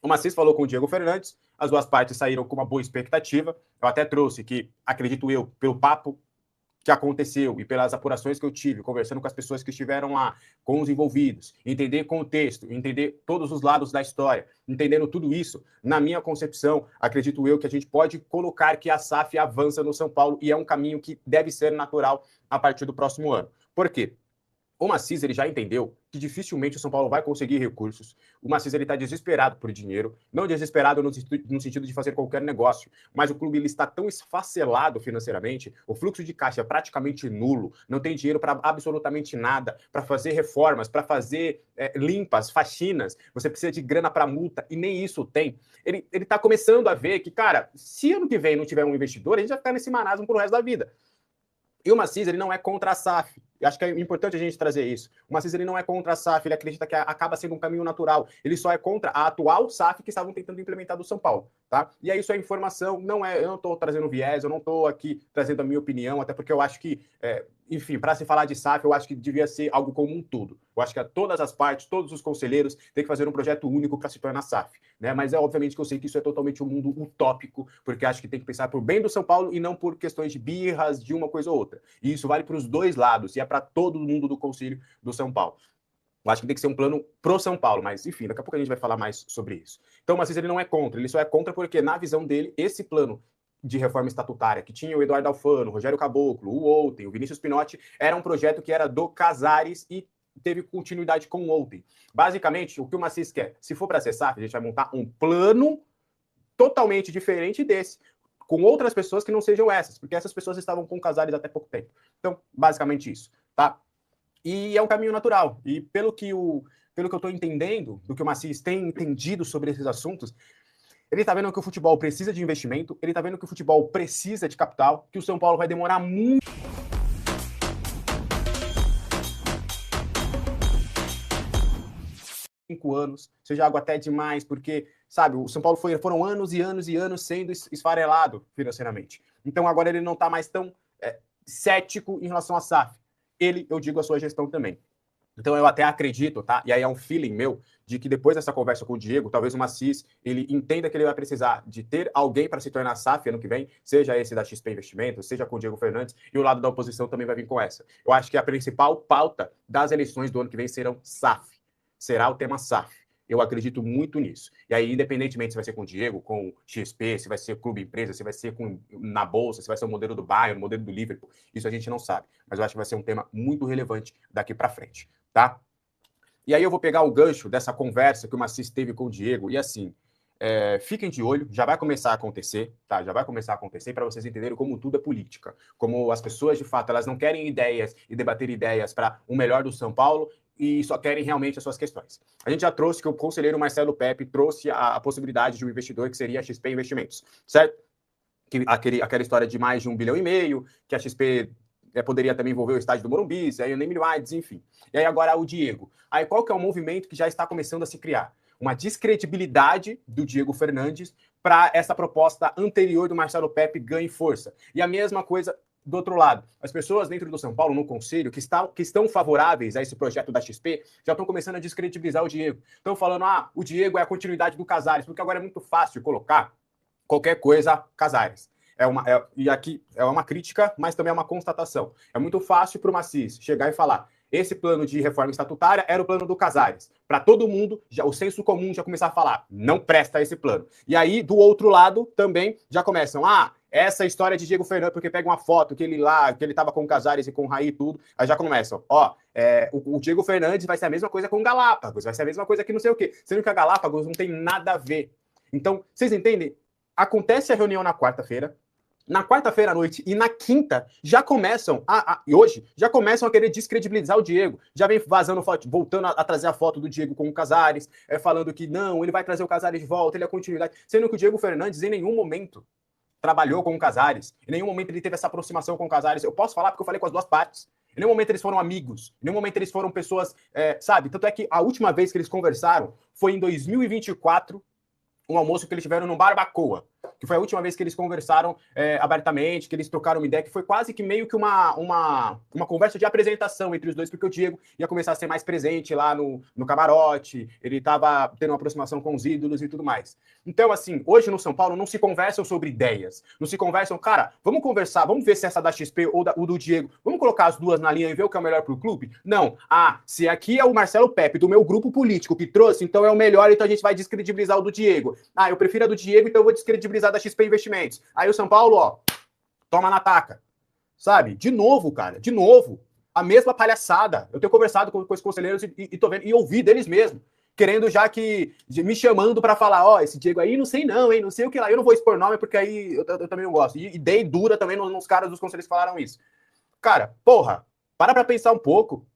O Maciço falou com o Diego Fernandes, as duas partes saíram com uma boa expectativa. Eu até trouxe que, acredito eu, pelo papo que aconteceu e pelas apurações que eu tive, conversando com as pessoas que estiveram lá, com os envolvidos, entender contexto, entender todos os lados da história, entendendo tudo isso, na minha concepção, acredito eu que a gente pode colocar que a SAF avança no São Paulo e é um caminho que deve ser natural a partir do próximo ano. Por quê? O Maciço, ele já entendeu que dificilmente o São Paulo vai conseguir recursos. O Maciço, ele está desesperado por dinheiro, não desesperado no sentido de fazer qualquer negócio, mas o clube ele está tão esfacelado financeiramente, o fluxo de caixa é praticamente nulo, não tem dinheiro para absolutamente nada, para fazer reformas, para fazer limpas, faxinas, você precisa de grana para multa e nem isso tem. Ele está começando a ver que, cara, se ano que vem não tiver um investidor, a gente vai ficar nesse marasmo pro resto da vida. E o Maciço, ele não é contra a SAF. Eu acho que é importante a gente trazer isso. O Maciço, ele não é contra a SAF, ele acredita que acaba sendo um caminho natural. Ele só é contra a atual SAF que estavam tentando implementar do São Paulo, tá? E aí isso é informação, eu não estou trazendo viés, eu não estou aqui trazendo a minha opinião, até porque eu acho que, enfim, para se falar de SAF, eu acho que devia ser algo como um todo. Eu acho que todas as partes, todos os conselheiros têm que fazer um projeto único para se tornar SAF, né? Mas obviamente que eu sei que isso é totalmente um mundo utópico, porque acho que tem que pensar por bem do São Paulo e não por questões de birras de uma coisa ou outra. E isso vale para os dois lados, e é para todo mundo do Conselho do São Paulo. Eu acho que tem que ser um plano pro São Paulo, mas enfim, daqui a pouco a gente vai falar mais sobre isso. Então o Maciço, ele não é contra, ele só é contra porque, na visão dele, esse plano de reforma estatutária, que tinha o Eduardo Alfano, o Rogério Caboclo, o Olten, o Vinícius Pinotti, era um projeto que era do Casares e teve continuidade com o Olten. Basicamente, o que o Maciço quer, se for para ser SAF, a gente vai montar um plano totalmente diferente desse, com outras pessoas que não sejam essas, porque essas pessoas estavam com o Casares até pouco tempo. Então, basicamente isso, tá? E é um caminho natural. E pelo que eu estou entendendo, do que o Maciço tem entendido sobre esses assuntos, ele está vendo que o futebol precisa de investimento, ele está vendo que o futebol precisa de capital, que o São Paulo vai demorar muito 5 anos, seja algo até demais, porque, sabe, o São Paulo foram anos e anos e anos sendo esfarelado financeiramente. Então agora ele não está mais tão cético em relação à SAF. Eu digo a sua gestão também. Então eu até acredito, tá? E aí é um feeling meu, de que depois dessa conversa com o Diego, talvez o Maciço, ele entenda que ele vai precisar de ter alguém para se tornar SAF ano que vem, seja esse da XP Investimentos, seja com o Diego Fernandes, e o lado da oposição também vai vir com essa. Eu acho que a principal pauta das eleições do ano que vem serão SAF. Será o tema SAF. Eu acredito muito nisso. E aí, independentemente se vai ser com o Diego, com o XP, se vai ser clube empresa, se vai ser na Bolsa, se vai ser o modelo do Bayern, o modelo do Liverpool, isso a gente não sabe. Mas eu acho que vai ser um tema muito relevante daqui para frente, tá? E aí eu vou pegar o gancho dessa conversa que o Maciço teve com o Diego, e assim, fiquem de olho, já vai começar a acontecer, tá? Já vai começar a acontecer para vocês entenderem como tudo é política. Como as pessoas, de fato, elas não querem ideias e debater ideias para o melhor do São Paulo, e só querem realmente as suas questões. A gente já trouxe que o conselheiro Marcelo Pepe trouxe a possibilidade de um investidor que seria a XP Investimentos, certo? Aquela história de mais de 1,5 bilhão, que a XP poderia também envolver o estádio do Morumbi, aí o Neymi Rides, enfim. E aí agora o Diego. Aí qual que é o movimento que já está começando a se criar? Uma descredibilidade do Diego Fernandes para essa proposta anterior do Marcelo Pepe ganhe força. E a mesma coisa do outro lado, as pessoas dentro do São Paulo, no conselho, que estão favoráveis a esse projeto da XP, já estão começando a descredibilizar o Diego. Estão falando, o Diego é a continuidade do Casares, porque agora é muito fácil colocar qualquer coisa Casares. E aqui é uma crítica, mas também é uma constatação. É muito fácil para o Maciço chegar e falar, esse plano de reforma estatutária era o plano do Casares. Para todo mundo, o senso comum já começar a falar, não presta esse plano. E aí, do outro lado, também já começam, essa história de Diego Fernandes, porque pega uma foto que ele estava com o Casares e com o Raí e tudo, aí já começam, o Diego Fernandes vai ser a mesma coisa com o Galápagos, vai ser a mesma coisa que não sei o quê, sendo que a Galápagos não tem nada a ver. Então, vocês entendem? Acontece a reunião na quarta-feira, na quarta-feira à noite e na quinta já começam, e hoje, já começam a querer descredibilizar o Diego. Já vem vazando foto, voltando a trazer a foto do Diego com o Casares, falando que não, ele vai trazer o Casares de volta, ele é continuidade. Sendo que o Diego Fernandes, em nenhum momento, trabalhou com o Casares. Em nenhum momento ele teve essa aproximação com o Casares. Eu posso falar porque eu falei com as duas partes. Em nenhum momento eles foram amigos. Em nenhum momento eles foram pessoas, sabe? Tanto é que a última vez que eles conversaram foi em 2024, um almoço que eles tiveram no Barbacoa. que foi a última vez que eles conversaram abertamente, que eles trocaram uma ideia, que foi quase que meio que uma conversa de apresentação entre os dois, porque o Diego ia começar a ser mais presente lá no camarote, ele estava tendo uma aproximação com os ídolos e tudo mais. Então, assim, hoje no São Paulo não se conversam sobre ideias, não se conversam, cara, vamos conversar, vamos ver se essa da XP ou do Diego, vamos colocar as duas na linha e ver o que é o melhor pro clube? Não, se aqui é o Marcelo Pepe, do meu grupo político que trouxe, então é o melhor, então a gente vai descredibilizar o do Diego. Eu prefiro a do Diego, então eu vou descredibilizar da XP Investimentos. Aí o São Paulo, ó, toma na taca. Sabe? De novo, cara, de novo. A mesma palhaçada. Eu tenho conversado com os conselheiros e tô vendo, e ouvi deles mesmo, querendo já que, me chamando para falar, esse Diego aí, não sei não, hein, não sei o que lá. Eu não vou expor nome, porque aí eu também não gosto. E dei dura também nos caras dos conselheiros que falaram isso. Cara, porra, para pra pensar um pouco,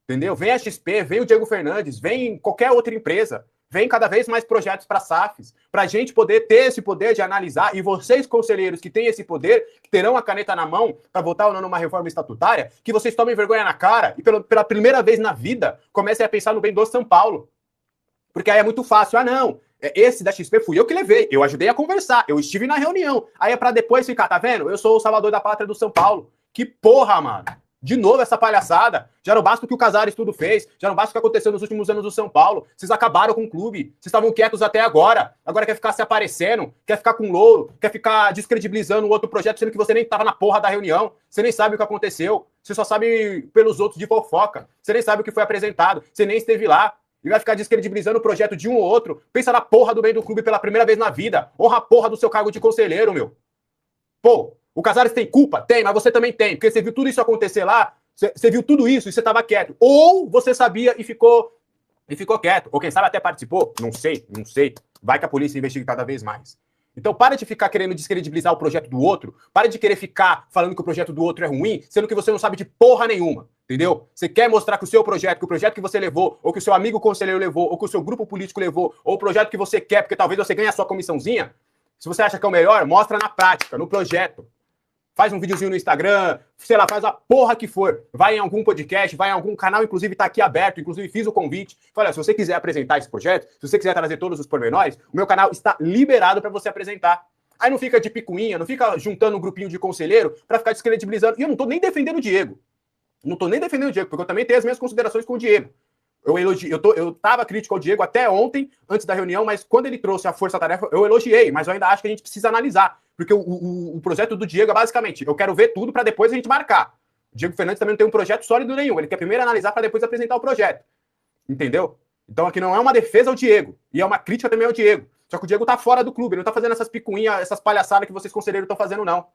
entendeu? Vem a XP, vem o Diego Fernandes, vem qualquer outra empresa, vem cada vez mais projetos para SAFs, para a gente poder ter esse poder de analisar, e vocês, conselheiros, que têm esse poder, que terão a caneta na mão para votar ou não numa reforma estatutária, que vocês tomem vergonha na cara e pela primeira vez na vida comecem a pensar no bem do São Paulo. Porque aí é muito fácil. Não, esse da XP fui eu que levei, eu ajudei a conversar, eu estive na reunião. Aí é para depois ficar, tá vendo? Eu sou o salvador da pátria do São Paulo. Que porra, mano. De novo essa palhaçada. Já não basta o que o Casares tudo fez, já não basta o que aconteceu nos últimos anos do São Paulo. Vocês acabaram com o clube, vocês estavam quietos até agora. Agora quer ficar se aparecendo, quer ficar com louro, quer ficar descredibilizando um outro projeto, sendo que você nem estava na porra da reunião. Você nem sabe o que aconteceu, você só sabe pelos outros de fofoca. Você nem sabe o que foi apresentado, você nem esteve lá. E vai ficar descredibilizando o projeto de um ou outro. Pensa na porra do bem do clube pela primeira vez na vida. Honra a porra do seu cargo de conselheiro, meu. Pô, o Casares tem culpa? Tem, mas você também tem. Porque você viu tudo isso acontecer lá, você viu tudo isso e você estava quieto. Ou você sabia e ficou quieto. Ou quem sabe até participou. Não sei. Vai que a polícia investigue cada vez mais. Então para de ficar querendo descredibilizar o projeto do outro. Para de querer ficar falando que o projeto do outro é ruim, sendo que você não sabe de porra nenhuma. Entendeu? Você quer mostrar que o seu projeto, que o projeto que você levou, ou que o seu amigo conselheiro levou, ou que o seu grupo político levou, ou o projeto que você quer, porque talvez você ganhe a sua comissãozinha. Se você acha que é o melhor, mostra na prática, no projeto. Faz um videozinho no Instagram, sei lá, faz a porra que for. Vai em algum podcast, vai em algum canal, inclusive tá aqui aberto, inclusive fiz o convite. Falei, se você quiser apresentar esse projeto, se você quiser trazer todos os pormenores, o meu canal está liberado para você apresentar. Aí não fica de picuinha, não fica juntando um grupinho de conselheiro para ficar descredibilizando. E eu não tô nem defendendo o Diego. Não tô nem defendendo o Diego, porque eu também tenho as minhas considerações com o Diego. Eu tava crítico ao Diego até ontem, antes da reunião, mas quando ele trouxe a força-tarefa, eu elogiei, mas eu ainda acho que a gente precisa analisar. Porque o projeto do Diego é basicamente, eu quero ver tudo para depois a gente marcar. O Diego Fernandes também não tem um projeto sólido nenhum, ele quer primeiro analisar para depois apresentar o projeto. Entendeu? Então aqui não é uma defesa ao Diego, e é uma crítica também ao Diego. Só que o Diego tá fora do clube, ele não tá fazendo essas picuinhas, essas palhaçadas que vocês conselheiros estão fazendo, não.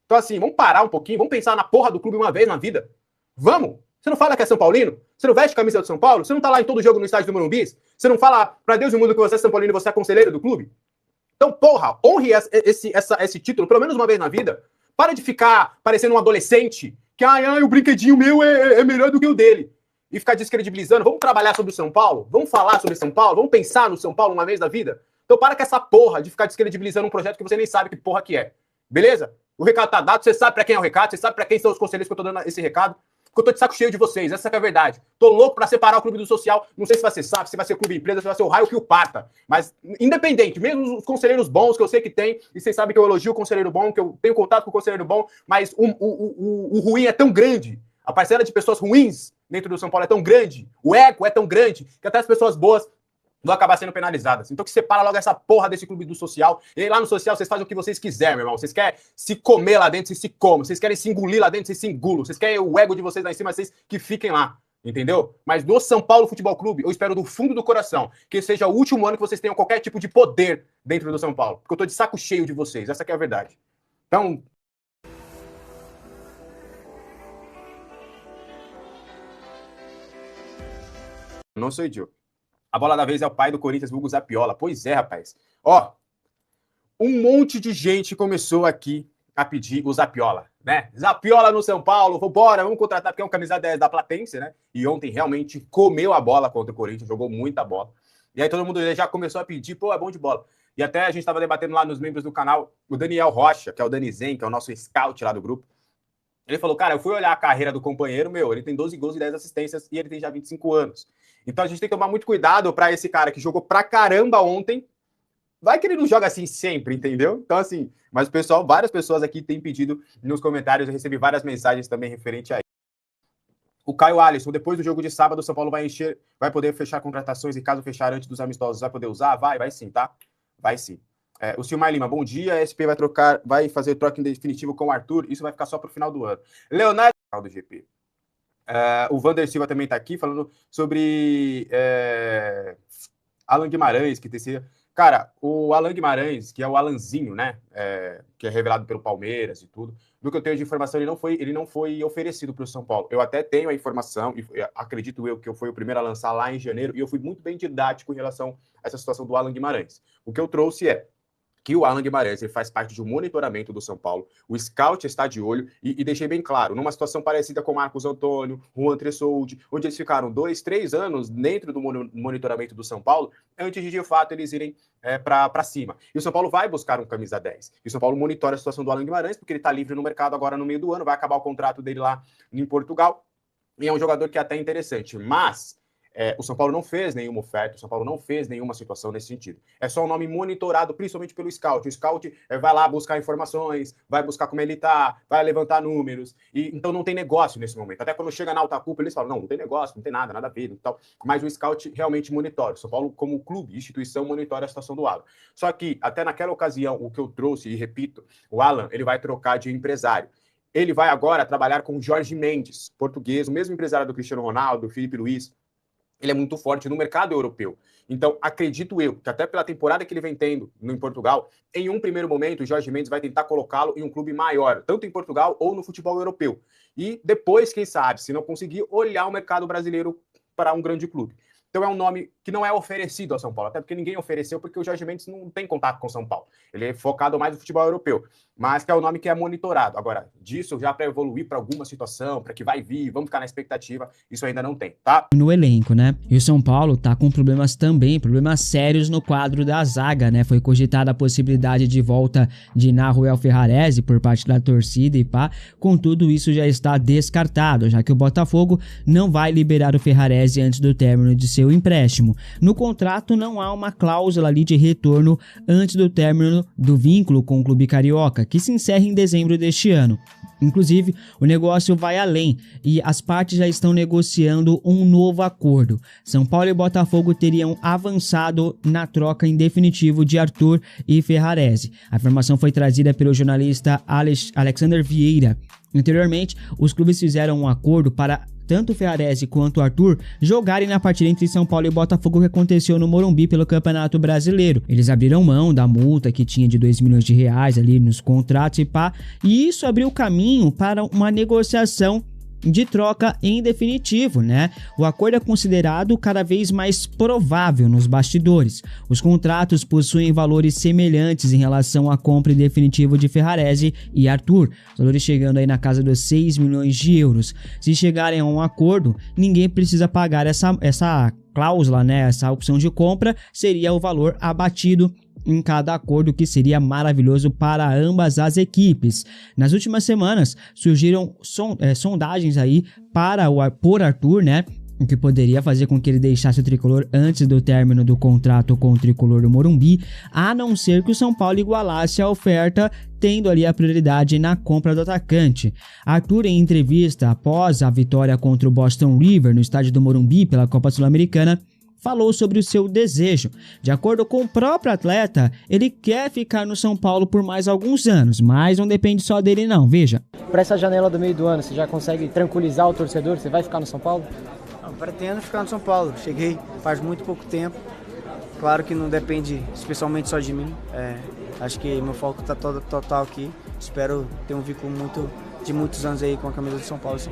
Então assim, vamos parar um pouquinho, vamos pensar na porra do clube uma vez na vida. Vamos! Você não fala que é São Paulino? Você não veste camisa do São Paulo? Você não tá lá em todo jogo no estádio do Morumbi? Você não fala pra Deus e o mundo que você é São Paulino e você é conselheiro do clube? Então, porra, honre esse título pelo menos uma vez na vida. Para de ficar parecendo um adolescente que, o brinquedinho meu é melhor do que o dele. E ficar descredibilizando. Vamos trabalhar sobre o São Paulo? Vamos falar sobre São Paulo? Vamos pensar no São Paulo uma vez na vida? Então para com essa porra de ficar descredibilizando um projeto que você nem sabe que porra que é. Beleza? O recado tá dado, você sabe pra quem é o recado, você sabe pra quem são os conselheiros que eu tô dando esse recado. Porque eu tô de saco cheio de vocês, essa é a verdade. Tô louco pra separar o clube do social. Não sei se vai ser SAF, se vai ser clube empresa, se vai ser o raio que o parta. Mas, independente, mesmo os conselheiros bons que eu sei que tem, e vocês sabem que eu elogio o conselheiro bom, que eu tenho contato com o conselheiro bom, mas o ruim é tão grande, a parcela de pessoas ruins dentro do São Paulo é tão grande, o ego é tão grande, que até as pessoas boas vão acabar sendo penalizadas. Então que separa logo essa porra desse clube do social. E aí lá no social vocês fazem o que vocês quiserem, meu irmão. Vocês querem se comer lá dentro, vocês se comem. Vocês querem se engolir lá dentro, vocês se engulam. Vocês querem o ego de vocês lá em cima, vocês que fiquem lá. Entendeu? Mas do São Paulo Futebol Clube, eu espero do fundo do coração que seja o último ano que vocês tenham qualquer tipo de poder dentro do São Paulo. Porque eu tô de saco cheio de vocês. Essa que é a verdade. Então... Não sou idiota. A bola da vez é o pai do Corinthians, vulgo Zapiola. Pois é, rapaz. Ó, um monte de gente começou aqui a pedir o Zapiola, né? Zapiola no São Paulo, vambora, vamos contratar, porque é um camisa 10 da Platense, né? E ontem realmente comeu a bola contra o Corinthians, jogou muita bola. E aí todo mundo já começou a pedir, pô, é bom de bola. E até a gente estava debatendo lá nos membros do canal, o Daniel Rocha, que é o Danizen, que é o nosso scout lá do grupo. Ele falou, cara, eu fui olhar a carreira do companheiro, ele tem 12 gols e 10 assistências e ele tem já 25 anos. Então a gente tem que tomar muito cuidado para esse cara que jogou pra caramba ontem, vai que ele não joga assim sempre, entendeu? Então, assim, mas o pessoal, várias pessoas aqui têm pedido nos comentários, eu recebi várias mensagens também referente a isso. O Caio Alisson, depois do jogo de sábado, o São Paulo vai poder fechar contratações e caso fechar antes dos amistosos, vai poder usar? Vai sim, tá? Vai sim. O Silmar Lima, bom dia, a SP vai fazer troca em definitivo com o Arthur, isso vai ficar só pro final do ano. Leonardo do GP. O Vander Silva também tá aqui falando sobre Alan Guimarães, que teria... Cara, o Alan Guimarães, que é o Alanzinho, né? Que é revelado pelo Palmeiras e tudo. Do que eu tenho de informação, ele não foi oferecido para o São Paulo. Eu até tenho a informação, e acredito eu que eu fui o primeiro a lançar lá em janeiro, e eu fui muito bem didático em relação a essa situação do Alan Guimarães. O que eu trouxe é que o Alan Guimarães ele faz parte de um monitoramento do São Paulo, o scout está de olho, e deixei bem claro, numa situação parecida com Marcos Antônio, Juan Tressoldi, onde eles ficaram 2, 3 anos dentro do monitoramento do São Paulo, antes de fato eles irem para cima. E o São Paulo vai buscar um camisa 10. E o São Paulo monitora a situação do Alan Guimarães, porque ele está livre no mercado agora no meio do ano, vai acabar o contrato dele lá em Portugal, e é um jogador que é até interessante, mas... o São Paulo não fez nenhuma oferta, o São Paulo não fez nenhuma situação nesse sentido. É só um nome monitorado, principalmente pelo scout. O scout vai lá buscar informações, vai buscar como ele tá, vai levantar números, e então não tem negócio nesse momento. Até quando chega na alta cúpula, eles falam, não tem negócio, não tem nada a ver e tal. Mas o scout realmente monitora. O São Paulo, como clube, instituição, monitora a situação do Alan. Só que, até naquela ocasião, o que eu trouxe, e repito, o Alan, ele vai trocar de empresário. Ele vai agora trabalhar com o Jorge Mendes, português, o mesmo empresário do Cristiano Ronaldo, do Felipe Luiz. Ele é muito forte no mercado europeu. Então, acredito eu, que até pela temporada que ele vem tendo em Portugal, em um primeiro momento, o Jorge Mendes vai tentar colocá-lo em um clube maior, tanto em Portugal ou no futebol europeu. E depois, quem sabe, se não conseguir, olhar o mercado brasileiro para um grande clube. Então é um nome que não é oferecido ao São Paulo, até porque ninguém ofereceu, porque o Jorge Mendes não tem contato com o São Paulo. Ele é focado mais no futebol europeu, mas que é o nome que é monitorado. Agora, disso já para evoluir para alguma situação, para que vai vir, vamos ficar na expectativa, isso ainda não tem, tá? No elenco, né? E o São Paulo tá com problemas sérios no quadro da zaga, né? Foi cogitada a possibilidade de volta de Nahuel Ferrarese por parte da torcida e pá. Contudo, isso já está descartado, já que o Botafogo não vai liberar o Ferrarese antes do término de seu empréstimo. No contrato não há uma cláusula ali de retorno antes do término do vínculo com o clube carioca, que se encerra em dezembro deste ano. Inclusive, o negócio vai além e as partes já estão negociando um novo acordo. São Paulo e Botafogo teriam avançado na troca em definitivo de Arthur e Ferrarese. A informação foi trazida pelo jornalista Alexander Vieira. Anteriormente, os clubes fizeram um acordo para tanto o Ferrarese quanto o Arthur jogarem na partida entre São Paulo e Botafogo que aconteceu no Morumbi pelo Campeonato Brasileiro. Eles abriram mão da multa que tinha de 2 milhões de reais ali nos contratos e pá, e isso abriu caminho para uma negociação de troca em definitivo, né? O acordo é considerado cada vez mais provável nos bastidores. Os contratos possuem valores semelhantes em relação à compra em definitivo de Ferrarese e Arthur, valores chegando aí na casa dos 6 milhões de euros. Se chegarem a um acordo, ninguém precisa pagar essa cláusula, né? Essa opção de compra seria o valor abatido em cada acordo, que seria maravilhoso para ambas as equipes. Nas últimas semanas surgiram sondagens aí por Arthur, né? O que poderia fazer com que ele deixasse o tricolor antes do término do contrato com o tricolor do Morumbi, a não ser que o São Paulo igualasse a oferta, tendo ali a prioridade na compra do atacante. Arthur, em entrevista após a vitória contra o Boston River no estádio do Morumbi pela Copa Sul-Americana, falou sobre o seu desejo. De acordo com o próprio atleta, ele quer ficar no São Paulo por mais alguns anos, mas não depende só dele não, veja. Para essa janela do meio do ano, você já consegue tranquilizar o torcedor? Você vai ficar no São Paulo? Eu pretendo ficar no São Paulo. Cheguei faz muito pouco tempo. Claro que não depende especialmente só de mim. Acho que meu foco está total aqui. Espero ter um vínculo de muitos anos aí com a camisa do São Paulo. Sim.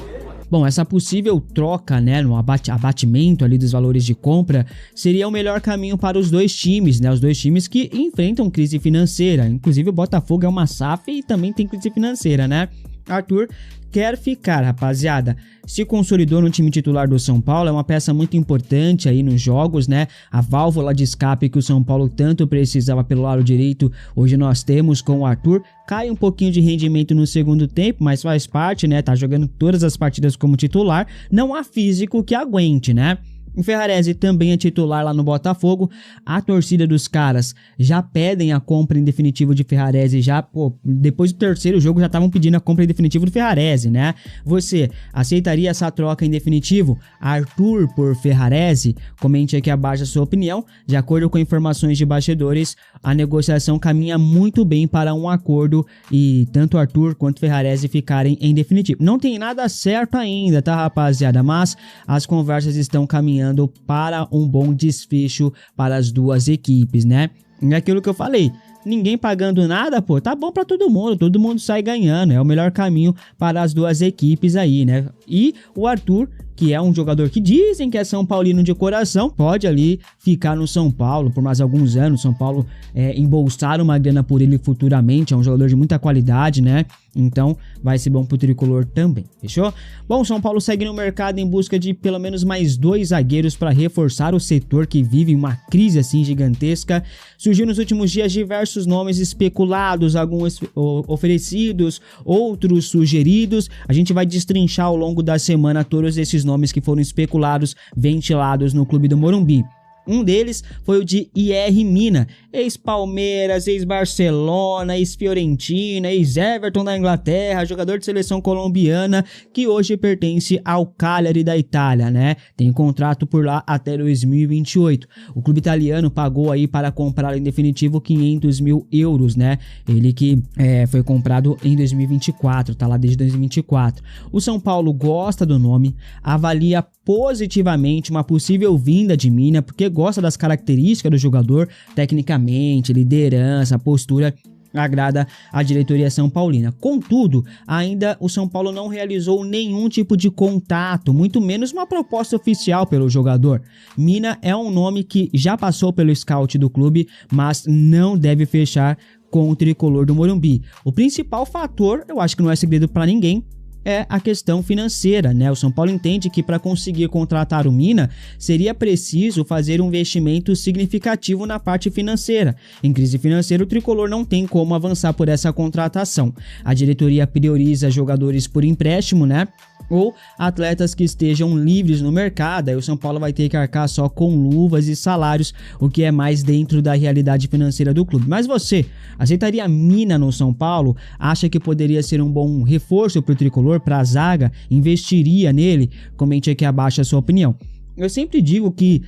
Bom, essa possível troca, né, no abatimento ali dos valores de compra, seria o melhor caminho para os dois times, né, os dois times que enfrentam crise financeira. Inclusive o Botafogo é uma SAF e também tem crise financeira, né? Arthur quer ficar, rapaziada. Se consolidou no time titular do São Paulo, é uma peça muito importante aí nos jogos, né? A válvula de escape que o São Paulo tanto precisava pelo lado direito, hoje nós temos com o Arthur. Cai um pouquinho de rendimento no segundo tempo, mas faz parte, né? Tá jogando todas as partidas como titular, não há físico que aguente, né? O Ferrarese também é titular lá no Botafogo. A torcida dos caras já pedem a compra em definitivo de Ferrarese. Já, depois do terceiro jogo já estavam pedindo a compra em definitivo do Ferrarese, né? Você aceitaria essa troca em definitivo? Arthur por Ferrarese? Comente aqui abaixo a sua opinião. De acordo com informações de bastidores, a negociação caminha muito bem para um acordo e tanto Arthur quanto Ferrarese ficarem em definitivo. Não tem nada certo ainda, tá, rapaziada? Mas as conversas estão caminhando para um bom desfecho para as duas equipes, né? É aquilo que eu falei, ninguém pagando nada, pô, tá bom para todo mundo sai ganhando, é o melhor caminho para as duas equipes aí, né? E o Arthur, que é um jogador que dizem que é São Paulino de coração, pode ali ficar no São Paulo por mais alguns anos. São Paulo embolsar uma grana por ele futuramente, é um jogador de muita qualidade, né? Então vai ser bom pro tricolor também, fechou? Bom, São Paulo segue no mercado em busca de pelo menos mais 2 zagueiros para reforçar o setor que vive uma crise assim gigantesca. Surgiu nos últimos dias diversos nomes especulados, alguns oferecidos, outros sugeridos. A gente vai destrinchar ao longo da semana todos esses nomes que foram especulados, ventilados no Clube do Morumbi. Um deles foi o de IR Mina, ex-Palmeiras, ex-Barcelona, ex-Fiorentina, ex-Everton da Inglaterra, jogador de seleção colombiana, que hoje pertence ao Cagliari da Itália, né? Tem contrato por lá até 2028. O clube italiano pagou aí para comprar em definitivo 500 mil euros, né? Ele que foi comprado em 2024, tá lá desde 2024. O São Paulo gosta do nome, avalia positivamente uma possível vinda de Mina, porque gosta das características do jogador, tecnicamente, liderança, postura, agrada a diretoria são paulina. Contudo, ainda o São Paulo não realizou nenhum tipo de contato, muito menos uma proposta oficial pelo jogador. Mina é um nome que já passou pelo scout do clube, mas não deve fechar com o tricolor do Morumbi. O principal fator, eu acho que não é segredo para ninguém, é a questão financeira, né? O São Paulo entende que para conseguir contratar o Mina, seria preciso fazer um investimento significativo na parte financeira. Em crise financeira, o tricolor não tem como avançar por essa contratação. A diretoria prioriza jogadores por empréstimo, né? Ou atletas que estejam livres no mercado. Aí o São Paulo vai ter que arcar só com luvas e salários, o que é mais dentro da realidade financeira do clube. Mas você aceitaria Mina no São Paulo? Acha que poderia ser um bom reforço para o tricolor, para a zaga? Investiria nele? Comente aqui abaixo a sua opinião. Eu sempre digo que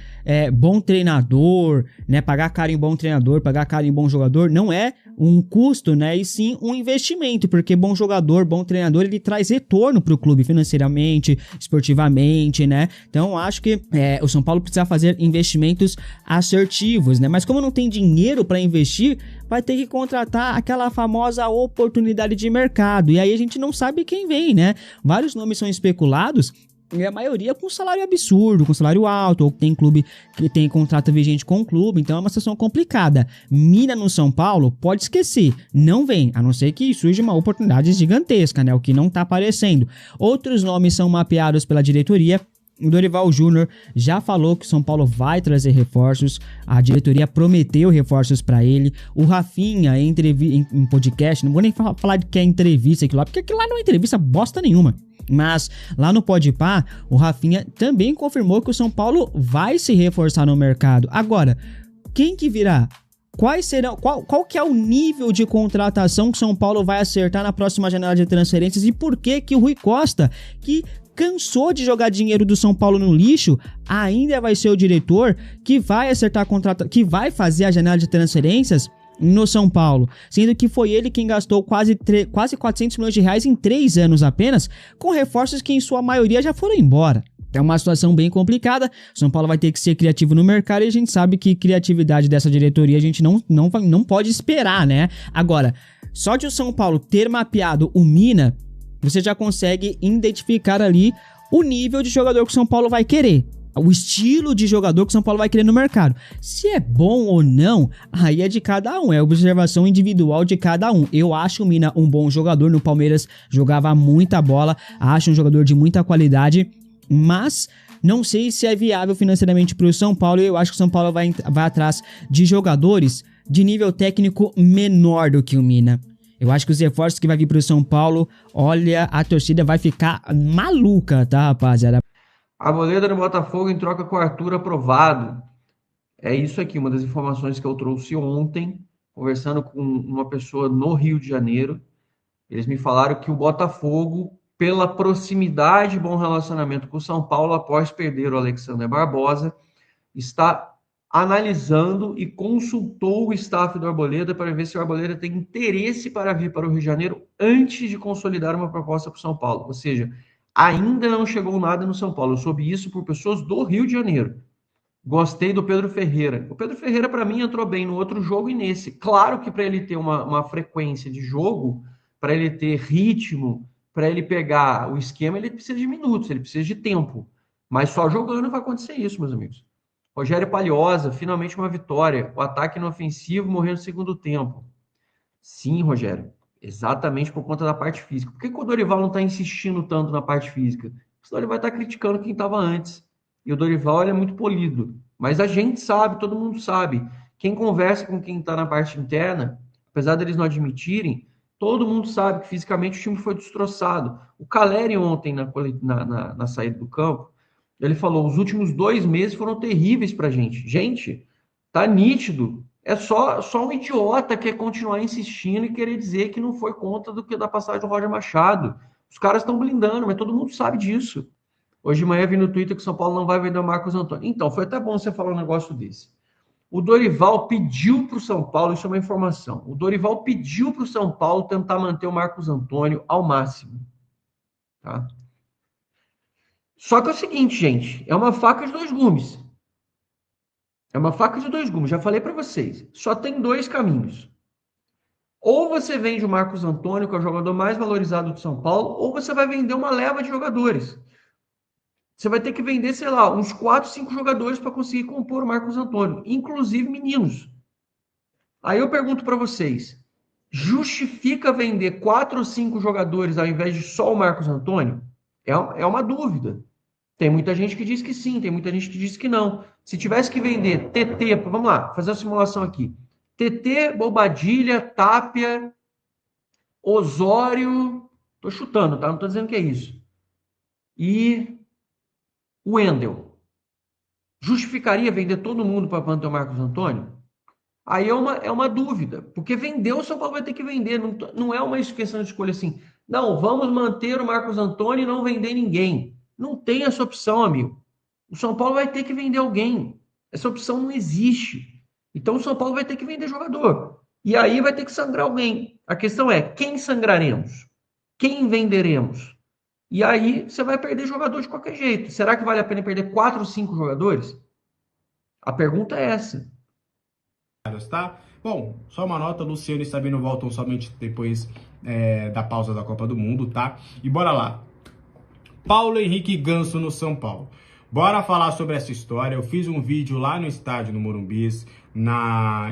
bom treinador, né, pagar caro em bom treinador, pagar caro em bom jogador não é um custo, né, e sim um investimento, porque bom jogador, bom treinador, ele traz retorno para o clube financeiramente, esportivamente, né? Então acho que o São Paulo precisa fazer investimentos assertivos, né? Mas como não tem dinheiro para investir, vai ter que contratar aquela famosa oportunidade de mercado, e aí a gente não sabe quem vem, né? Vários nomes são especulados, e a maioria com salário absurdo, com salário alto, ou tem clube que tem contrato vigente com o clube, então é uma situação complicada. Mina no São Paulo, pode esquecer, não vem, a não ser que surja uma oportunidade gigantesca, né, o que não tá aparecendo. Outros nomes são mapeados pela diretoria. O Dorival Júnior já falou que o São Paulo vai trazer reforços, a diretoria prometeu reforços para ele. O Rafinha, em podcast, não vou nem falar de que é entrevista aquilo lá, porque aquilo lá não é entrevista bosta nenhuma. Mas lá no Podpah, o Rafinha também confirmou que o São Paulo vai se reforçar no mercado. Agora, quem que virá? Quais serão, qual que é o nível de contratação que o São Paulo vai acertar na próxima janela de transferências e por que que o Rui Costa, que cansou de jogar dinheiro do São Paulo no lixo, ainda vai ser o diretor que vai acertar que vai fazer a janela de transferências no São Paulo, sendo que foi ele quem gastou quase 400 milhões de reais em 3 anos apenas, com reforços que em sua maioria já foram embora. É uma situação bem complicada. São Paulo vai ter que ser criativo no mercado e a gente sabe que criatividade dessa diretoria a gente não pode esperar, né? Agora, só de o São Paulo ter mapeado o Mina, você já consegue identificar ali o nível de jogador que o São Paulo vai querer, o estilo de jogador que o São Paulo vai querer no mercado. Se é bom ou não, aí é de cada um, é observação individual de cada um. Eu acho o Mina um bom jogador, no Palmeiras jogava muita bola, acho um jogador de muita qualidade, mas não sei se é viável financeiramente para o São Paulo. Eu acho que o São Paulo vai atrás de jogadores de nível técnico menor do que o Mina. Eu acho que os reforços que vai vir pro São Paulo, olha, a torcida vai ficar maluca, tá, rapaziada? Arboleda no Botafogo em troca com o Arthur aprovado. É isso aqui, uma das informações que eu trouxe ontem, conversando com uma pessoa no Rio de Janeiro. Eles me falaram que o Botafogo, pela proximidade e bom relacionamento com o São Paulo, após perder o Alexander Barbosa, está analisando e consultou o staff do Arboleda para ver se o Arboleda tem interesse para vir para o Rio de Janeiro antes de consolidar uma proposta para o São Paulo. Ou seja, ainda não chegou nada no São Paulo. Eu soube isso por pessoas do Rio de Janeiro. Gostei do Pedro Ferreira. O Pedro Ferreira, para mim, entrou bem no outro jogo e nesse. Claro que para ele ter uma frequência de jogo, para ele ter ritmo, para ele pegar o esquema, ele precisa de minutos, ele precisa de tempo. Mas só jogando vai acontecer isso, meus amigos. Rogério Palhoça, finalmente uma vitória. O ataque no ofensivo morreu no segundo tempo. Sim, Rogério. Exatamente por conta da parte física. Por que o Dorival não está insistindo tanto na parte física? Senão ele vai estar criticando quem estava antes. E o Dorival ele é muito polido. Mas a gente sabe, todo mundo sabe. Quem conversa com quem está na parte interna, apesar deles não admitirem, todo mundo sabe que fisicamente o time foi destroçado. O Caleri ontem, na saída do campo, ele falou, os últimos 2 meses foram terríveis para a gente. Gente, tá nítido. É só um idiota que quer continuar insistindo e querer dizer que não foi conta da passagem do Roger Machado. Os caras estão blindando, mas todo mundo sabe disso. Hoje de manhã vi no Twitter que o São Paulo não vai vender o Marcos Antônio. Então, foi até bom você falar um negócio desse. O Dorival pediu para o São Paulo, isso é uma informação, o Dorival pediu para o São Paulo tentar manter o Marcos Antônio ao máximo. Tá? Só que é o seguinte, gente, é uma faca de 2 gumes. É uma faca de 2 gumes, já falei para vocês. Só tem 2 caminhos. Ou você vende o Marcos Antônio, que é o jogador mais valorizado do São Paulo, ou você vai vender uma leva de jogadores. Você vai ter que vender, sei lá, uns 4, 5 jogadores para conseguir compor o Marcos Antônio, inclusive meninos. Aí eu pergunto para vocês, justifica vender 4 ou 5 jogadores ao invés de só o Marcos Antônio? É uma dúvida. Tem muita gente que diz que sim, tem muita gente que diz que não. Se tivesse que vender TT, vamos lá, fazer a simulação aqui. TT, Bobadilha, Tapia, Osório, tô chutando, tá? Não tô dizendo que é isso. E o Wendel. Justificaria vender todo mundo para manter o Marcos Antônio? Aí é uma dúvida, porque vender o São Paulo vai ter que vender, não é uma questão de escolha assim, não, vamos manter o Marcos Antônio e não vender ninguém. Não tem essa opção, amigo. O São Paulo vai ter que vender alguém. Essa opção não existe. Então o São Paulo vai ter que vender jogador. E aí vai ter que sangrar alguém. A questão é, quem sangraremos? Quem venderemos? E aí você vai perder jogador de qualquer jeito. Será que vale a pena perder 4 ou 5 jogadores? A pergunta é essa. Tá? Bom, só uma nota, Luciano e Sabino voltam somente depois da pausa da Copa do Mundo, tá? E bora lá. Paulo Henrique Ganso no São Paulo. Bora falar sobre essa história. Eu fiz um vídeo lá no estádio no Morumbis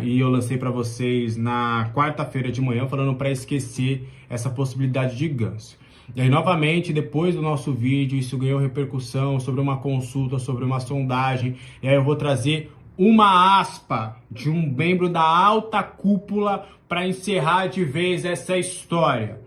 e eu lancei para vocês na quarta-feira de manhã falando para esquecer essa possibilidade de Ganso. E aí, novamente, depois do nosso vídeo, isso ganhou repercussão sobre uma consulta, sobre uma sondagem. E aí eu vou trazer uma aspa de um membro da alta cúpula para encerrar de vez essa história,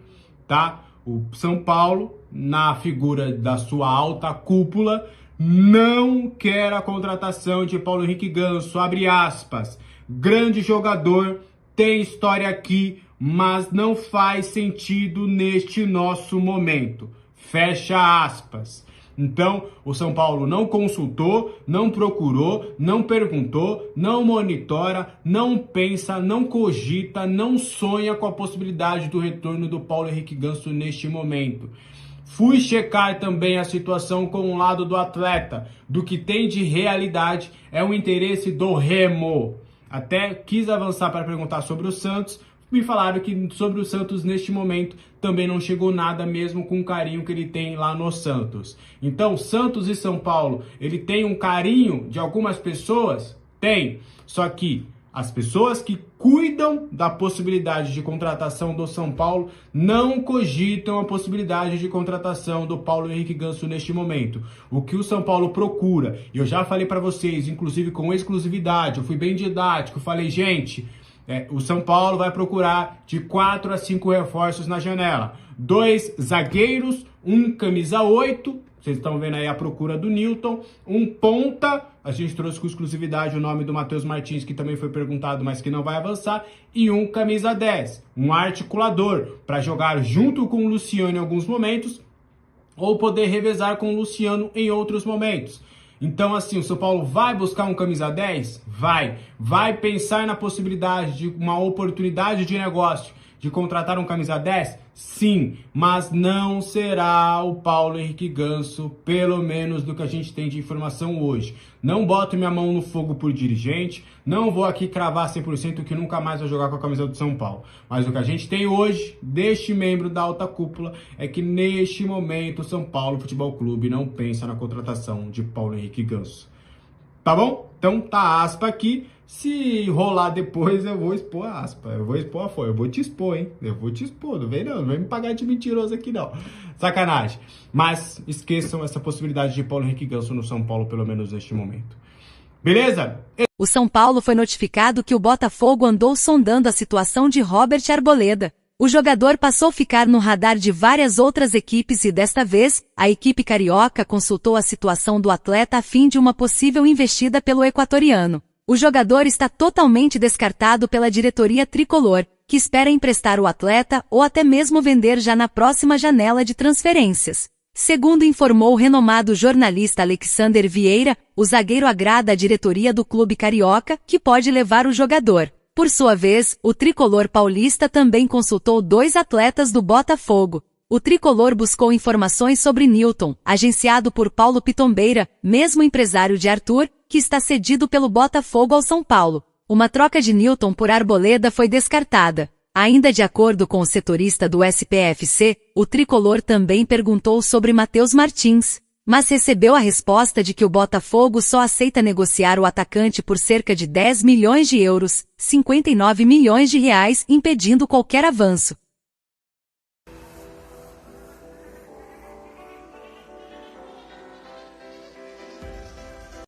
tá? O São Paulo, na figura da sua alta cúpula, não quer a contratação de Paulo Henrique Ganso, abre aspas, grande jogador, tem história aqui, mas não faz sentido neste nosso momento, fecha aspas. Então, o São Paulo não consultou, não procurou, não perguntou, não monitora, não pensa, não cogita, não sonha com a possibilidade do retorno do Paulo Henrique Ganso neste momento. Fui checar também a situação com o lado do atleta, do que tem de realidade é o interesse do Remo. Até quis avançar para perguntar sobre o Santos, me falaram que sobre o Santos neste momento também não chegou nada, mesmo com o carinho que ele tem lá no Santos. Então, Santos e São Paulo, ele tem um carinho de algumas pessoas? Tem. Só que as pessoas que cuidam da possibilidade de contratação do São Paulo não cogitam a possibilidade de contratação do Paulo Henrique Ganso neste momento. O que o São Paulo procura, eu já falei para vocês, inclusive com exclusividade, eu fui bem didático, falei, gente, o São Paulo vai procurar de 4 a 5 reforços na janela. 2 zagueiros, 1 camisa 8, Vocês estão vendo aí a procura do Newton. Um ponta, a gente trouxe com exclusividade o nome do Matheus Martins, que também foi perguntado, mas que não vai avançar. E um camisa 10, um articulador, para jogar junto com o Luciano em alguns momentos, ou poder revezar com o Luciano em outros momentos. Então, assim, o São Paulo vai buscar um camisa 10? Vai pensar na possibilidade de uma oportunidade de negócio de contratar um camisa 10? Sim, mas não será o Paulo Henrique Ganso, pelo menos do que a gente tem de informação hoje. Não boto minha mão no fogo por dirigente, não vou aqui cravar 100% que nunca mais vai jogar com a camisa do São Paulo. Mas o que a gente tem hoje, deste membro da alta cúpula, é que neste momento o São Paulo Futebol Clube não pensa na contratação de Paulo Henrique Ganso. Tá bom? Então tá aspa aqui. Se rolar depois, eu vou expor a aspa. Eu vou expor a folha. Eu vou te expor, hein? Eu vou te expor. Não vem me pagar de mentiroso aqui, não. Sacanagem. Mas esqueçam essa possibilidade de Paulo Henrique Ganso no São Paulo, pelo menos neste momento. Beleza? O São Paulo foi notificado que o Botafogo andou sondando a situação de Robert Arboleda. O jogador passou a ficar no radar de várias outras equipes e desta vez, a equipe carioca consultou a situação do atleta a fim de uma possível investida pelo equatoriano. O jogador está totalmente descartado pela diretoria tricolor, que espera emprestar o atleta ou até mesmo vender já na próxima janela de transferências. Segundo informou o renomado jornalista Alexander Vieira, o zagueiro agrada a diretoria do clube carioca, que pode levar o jogador. Por sua vez, o tricolor paulista também consultou 2 atletas do Botafogo. O tricolor buscou informações sobre Newton, agenciado por Paulo Pitombeira, mesmo empresário de Arthur, que está cedido pelo Botafogo ao São Paulo. Uma troca de Newton por Arboleda foi descartada. Ainda de acordo com o setorista do SPFC, o tricolor também perguntou sobre Matheus Martins, mas recebeu a resposta de que o Botafogo só aceita negociar o atacante por cerca de 10 milhões de euros, 59 milhões de reais, impedindo qualquer avanço.